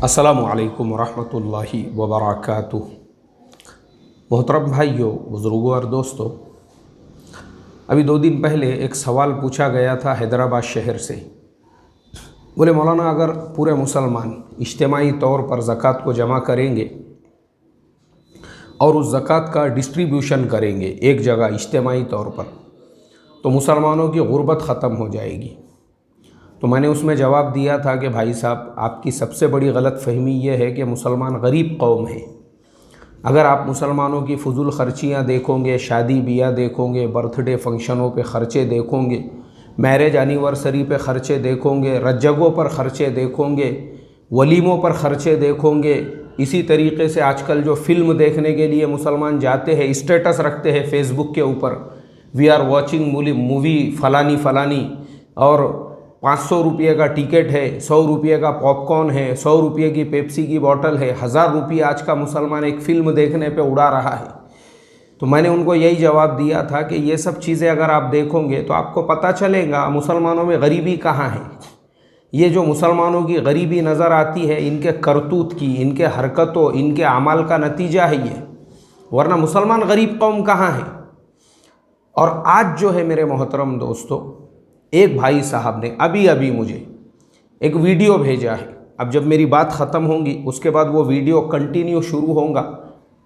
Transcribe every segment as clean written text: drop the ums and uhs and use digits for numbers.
अस्सलामु अलैकुम वरहमतुल्लाहि वबरकातुह। मोहतरम भाइयों, बुज़ुर्गों और दोस्तों, अभी 2 दिन पहले एक सवाल पूछा गया था हैदराबाद शहर से। बोले मौलाना, अगर पूरे मुसलमान इज्तिमाई तौर पर ज़कात को जमा करेंगे और उस ज़कात का डिस्ट्रीब्यूशन करेंगे एक जगह इज्तिमाई तौर पर, तो मुसलमानों की गुर्बत ख़त्म हो जाएगी। तो मैंने उसमें जवाब दिया था कि भाई साहब, आपकी सबसे बड़ी गलतफ़हमी ये है कि मुसलमान गरीब कौम है। अगर आप मुसलमानों की फ़ुज़ूल ख़र्चियाँ देखोगे, शादी ब्याह देखोगे, बर्थडे फंक्शनों पे ख़र्चे देखोगे, मैरिज एनिवर्सरी पे ख़र्चे देखोगे, रज्जगों पर ख़र्चे देखोगे, वलीमों पर ख़र्चे देखोगे, इसी तरीके से आजकल जो फ़िल्म देखने के लिए मुसलमान जाते हैं, स्टेटस रखते हैं फ़ेसबुक के ऊपर, वी आर वॉचिंग मूवी फ़लानी फ़लानी, और 500 रुपये का टिकट है, 100 रुपये का पॉपकॉर्न है, 100 रुपये की पेप्सी की बोतल है, 1000 रुपये आज का मुसलमान एक फ़िल्म देखने पे उड़ा रहा है। तो मैंने उनको यही जवाब दिया था कि ये सब चीज़ें अगर आप देखोगे तो आपको पता चलेगा मुसलमानों में गरीबी कहाँ है। ये जो मुसलमानों की गरीबी नज़र आती है, इनके करतूत की, इनके हरकतों, इनके अमाल का नतीजा है ये, वरना मुसलमान गरीब कौम कहाँ है। और आज जो है मेरे मोहतरम दोस्तों, एक भाई साहब ने अभी मुझे एक वीडियो भेजा है। अब जब मेरी बात ख़त्म होगी उसके बाद वो वीडियो कंटिन्यू शुरू होगा।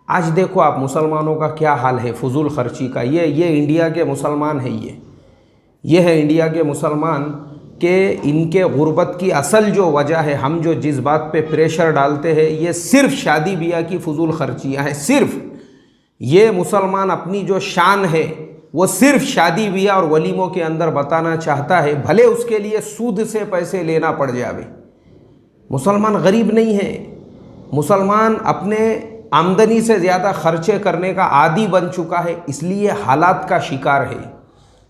आज देखो आप मुसलमानों का क्या हाल है फ़ुज़ूल ख़र्ची का। ये इंडिया के मुसलमान है, ये है इंडिया के मुसलमान के इनके गुर्बत की असल जो वजह है, हम जो जिस बात पे प्रेशर डालते हैं, ये सिर्फ़ शादी ब्याह की फ़ुज़ूल ख़र्चियाँ हैं। सिर्फ़ ये मुसलमान अपनी जो शान है वो सिर्फ शादी ब्याह और वलीमों के अंदर बताना चाहता है, भले उसके लिए सूद से पैसे लेना पड़ जावे। मुसलमान गरीब नहीं है। मुसलमान अपने आमदनी से ज़्यादा खर्चे करने का आदी बन चुका है, इसलिए हालात का शिकार है,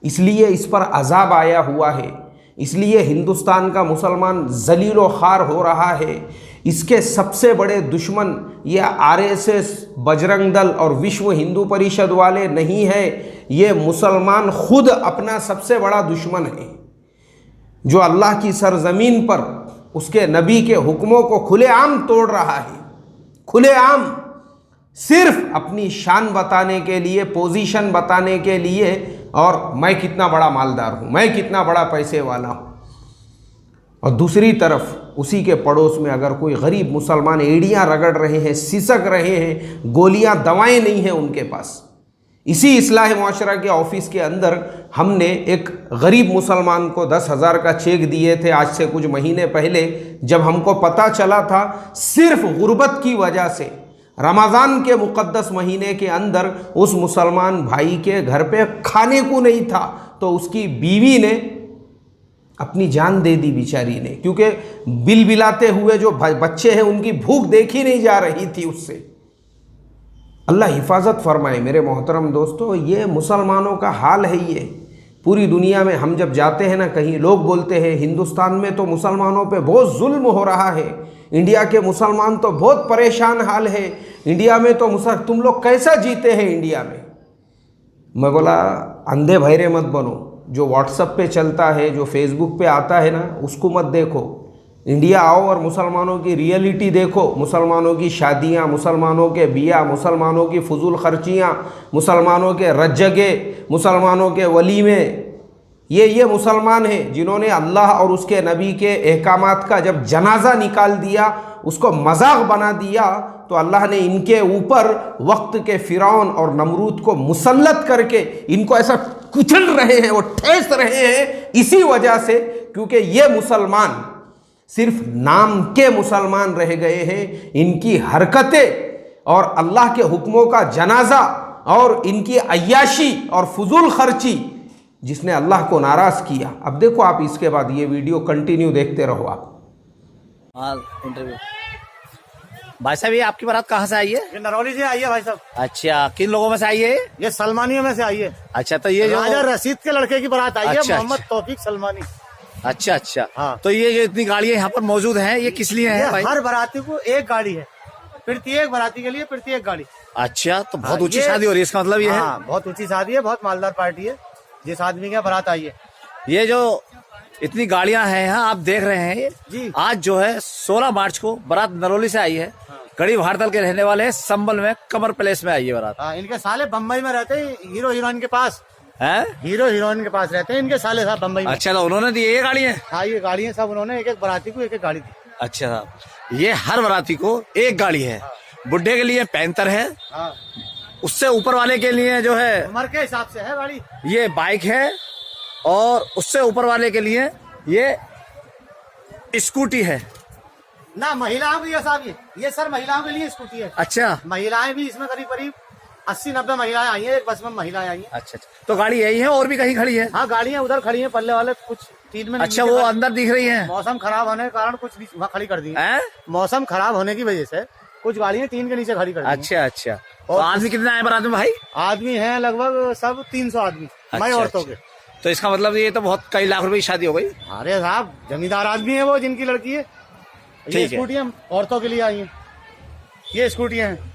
इसलिए इस पर अज़ाब आया हुआ है, इसलिए हिंदुस्तान का मुसलमान ज़लील व ख़ार हो रहा है। इसके सबसे बड़े दुश्मन ये आरएसएस, बजरंग दल और विश्व हिंदू परिषद वाले नहीं है, ये मुसलमान खुद अपना सबसे बड़ा दुश्मन है, जो अल्लाह की सरजमीन पर उसके नबी के हुक्मों को खुलेआम तोड़ रहा है। खुलेआम, सिर्फ अपनी शान बताने के लिए, पोजीशन बताने के लिए, और मैं कितना बड़ा मालदार हूँ, मैं कितना बड़ा पैसे वाला हूँ। और दूसरी तरफ उसी के पड़ोस में अगर कोई गरीब मुसलमान एड़ियाँ रगड़ रहे हैं, सिसक रहे हैं, गोलियाँ दवाएं नहीं हैं उनके पास। इसी इस्लाह मुआशरा के ऑफिस के अंदर हमने एक गरीब मुसलमान को 10,000 का चेक दिए थे आज से कुछ महीने पहले, जब हमको पता चला था सिर्फ गुर्बत की वजह से रमज़ान के मुक़द्दस महीने के अंदर उस मुसलमान भाई के घर पे खाने को नहीं था, तो उसकी बीवी ने अपनी जान दे दी बेचारी ने, क्योंकि बिल बिलाते हुए जो बच्चे हैं उनकी भूख देखी नहीं जा रही थी उससे। अल्लाह हिफाजत फरमाए मेरे मोहतरम दोस्तों। ये मुसलमानों का हाल है। ये पूरी दुनिया में हम जब जाते हैं ना कहीं, लोग बोलते हैं हिंदुस्तान में तो मुसलमानों पे बहुत जुल्म हो रहा है, इंडिया के मुसलमान तो बहुत परेशान हाल है, इंडिया में तो तुम लोग कैसा जीते हैं इंडिया में। मैं बोला, अंधे बहरे मत बनो। जो व्हाट्सएप पे चलता है, जो फेसबुक पे आता है ना, उसको मत देखो। इंडिया आओ और मुसलमानों की रियलिटी देखो। मुसलमानों की शादियाँ, मुसलमानों के बिया, मुसलमानों की फ़ुज़ूल ख़र्चियाँ, मुसलमानों के रज्जगे, मुसलमानों के वलीमे, ये मुसलमान हैं जिन्होंने अल्लाह और उसके नबी के अहकामात का जब जनाजा निकाल दिया, उसको मजाक बना दिया, तो अल्लाह ने इनके ऊपर वक्त के फ़िरौन और नमरूद को मुसल्लत करके इनको ऐसा कुचल रहे हैं, वो ठेस रहे हैं, इसी वजह से, क्योंकि ये मुसलमान सिर्फ नाम के मुसलमान रह गए हैं। इनकी हरकतें और अल्लाह के हुक्मों का जनाजा और इनकी अय्याशी और फजूल खर्ची जिसने अल्लाह को नाराज़ किया। अब देखो आप, इसके बाद ये वीडियो कंटिन्यू देखते रहो आप। इंटरव्यू। भाई साहब, ये आपकी बारात कहाँ से आई है? ये नरौली से आई है भाई साहब। अच्छा, किन लोगों में से आई है? ये सलमानियों में से आई है। अच्छा, तो ये जो राजा रशीद के लड़के की बारात आई अच्छा, है, मोहम्मद तौफीक सलमानी। अच्छा। हाँ। तो ये इतनी गाड़ियाँ यहाँ पर मौजूद हैं, ये किस लिए है भाई? हर बाराती को एक गाड़ी है, प्रत्येक बाराती के लिए प्रत्येक गाड़ी। अच्छा, तो बहुत ऊंची शादी हो रही है, इसका मतलब ये है? बहुत ऊंची शादी है, बहुत मालदार पार्टी है। जिस आदमी के बारात आई है, ये जो इतनी गाड़ियां हैं यहाँ, आप देख रहे हैं जी। आज जो है 16 मार्च को बारात नरौली से आई है। गढ़ी भारतल के रहने वाले हैं, संभल में कमर पैलेस में आई है बारात। हाँ, इनके साले बम्बई में रहते हैं, हीरो हीरोइन के पास। है हीरो हीरोइन के पास रहते हैं इनके साले साहब बम्बई में। अच्छा, तो उन्होंने दी ये गाड़ी है। हाँ, ये गाड़ियाँ सब उन्होंने एक एक बाराती को एक एक गाड़ी दी। अच्छा साहब, ये हर बाराती को एक गाड़ी है। बुढ़े के लिए पैंतर है, हाँ, उससे ऊपर वाले के लिए जो है उम्र के हिसाब से है गाड़ी। ये बाइक है, और उससे ऊपर वाले के लिए ये स्कूटी है। ना महिलाओं के लिए साहब, ये सर महिलाओं के लिए स्कूटी है। अच्छा महिलाएं भी इसमें करीब करीब 80-90 महिलाएं आई हैं, एक बस में महिलाएं आई हैं। अच्छा, तो गाड़ी यही है और भी कहीं खड़ी है? हाँ, गाड़ियां उधर खड़ी हैं, पल्ले वाले कुछ 3 में। अच्छा, वो अंदर दिख रही है। मौसम खराब होने के कारण कुछ वहाँ खड़ी कर दी है। हैं? मौसम खराब होने की वजह से कुछ गाड़ियां 3 के नीचे खड़ी कर दी हैं। अच्छा अच्छा, तो और आदमी कितने आए बारात में भाई? आदमी हैं लगभग सब 300 आदमी, मैं अच्छा, औरतों अच्छा। के। तो इसका मतलब ये तो बहुत कई लाख रुपए की शादी हो गई। अरे साहब, जमींदार आदमी है वो, जिनकी लड़की है। ये ठीक है। स्कूटियां औरतों के लिए आई हैं, ये स्कूटियां हैं।